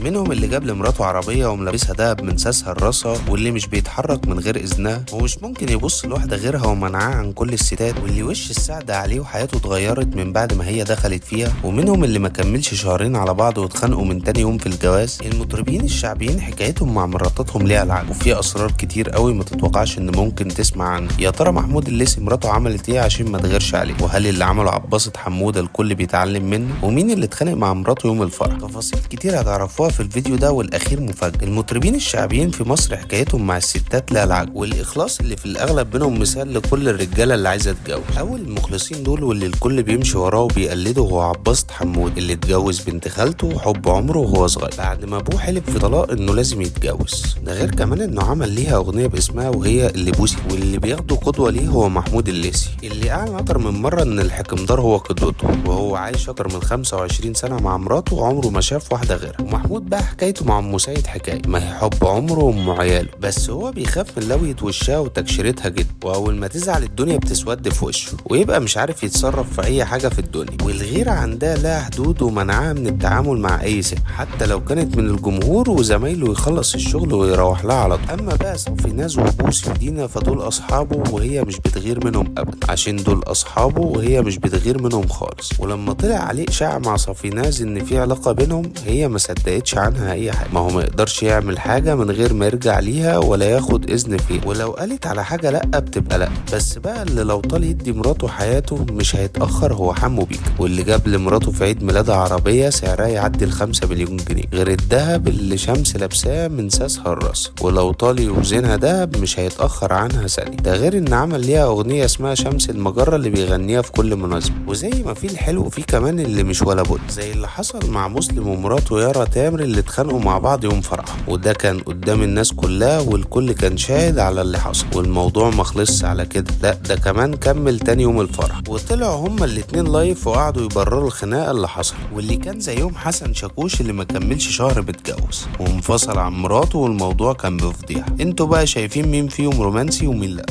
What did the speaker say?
منهم اللي جاب لمراته عربيه وملابسها دهب من ساسها لراسها، واللي مش بيتحرك من غير اذنها ومش ممكن يبص لواحده غيرها ومنعاه عن كل الستات، واللي وش السعد عليه وحياته اتغيرت من بعد ما هي دخلت فيها. ومنهم اللي ما كملش شهرين على بعض واتخانقوا من تاني يوم في الجواز. المطربين الشعبيين حكايتهم مع مراتاتهم ليها العجب، وفي اسرار كتير قوي ما تتوقعش ان ممكن تسمع عنها. يا ترى محمود الليثي مراته عملت ايه عشان ما تغيرش عليه؟ وهل اللي عمله عباسة حموده الكل بيتعلم منه؟ ومين اللي اتخانق مع مراته يوم الفرح؟ تفاصيل كتير هتعرفوها في الفيديو ده، والاخير مفاجئ. المطربين الشعبيين في مصر حكايتهم مع الستات لها العجب، والاخلاص اللي في الاغلب منهم مثال لكل الرجاله اللي عايزه تتجوز. اول المخلصين دول واللي الكل بيمشي وراه وبيقلده هو عباسة حمود، اللي اتجوز بنت خالته وحب عمره وهو صغير بعد ما ابوه حلف في طلاق انه لازم يتجوز. ده غير كمان انه عمل ليها اغنيه باسمها وهي اللي بوسي. واللي بياخده قدوه ليه هو محمود الليثي، اللي اعلن اكتر من مره ان الحكمدار هو قدوته، وهو عايش اكتر من 25 سنه مع مراته وعمره ما شاف واحده غيرها. ومحمود بقى حكايته مع ام سيد حكايه، ما هي حب عمره وام عياله، بس هو بيخاف من لوية وشها وتكشيرتها جدا، واول ما تزعل الدنيا بتسود في وشه ويبقى مش عارف يتصرف في اي حاجه في الدنيا. والغيره عندها لها حدود ومنعها من التعامل مع اي ست حتى لو كانت من الجمهور وزمايله، يخلص الشغل ويروح لها على طول. اما بقى صفيناز وبوسي ودينا فدول اصحابه وهي مش بتغير منهم ابدا، عشان دول اصحابه وهي مش بتغير منهم خالص. ولما طلع عليه اشاعه مع صفيناز ان في علاقه بينهم هي ما صدقتش عنها اي حاجه، ما هو ما يقدرش يعمل حاجه من غير ما يرجع ليها ولا ياخد اذن فيها، ولو قالت على حاجه لا بتبقى لا. بس بقى اللي لو طال يدي مراته حياته مش هيتاخر هو حمو بيك، واللي جاب لمراته في عيد ميلادها عربيه سعرها يعدي ال5 مليون جنيه، غير الدهب اللي شمس لابساه من ساسها لراسها، ولو طال يوزنها دهب مش هيتاخر عنها ثانيه. ده غير ان عمل ليها اغنيه اسمها شمس المجره اللي بيغنيها في كل مناسبه. وزي ما في الحلو في كمان اللي مش ولا بد، زي اللي حصل مع مسلم ومراته يارا تامر اللي اتخانقوا مع بعض يوم فرحهم، وده كان قدام الناس كلها والكل كان شاهد على اللي حصل. والموضوع ما خلصش على كده، لا ده كمان كمل تاني يوم الفرح وطلعوا هما الاتنين لايف وقعدوا يبرروا الخناقه اللي حصل. واللي كان زيهم حسن شاكوش اللي ما كملش شهر متجوز وانفصل عن مراته، والموضوع كان بفضيحه. انتوا بقى شايفين مين فيهم رومانسي ومين لا؟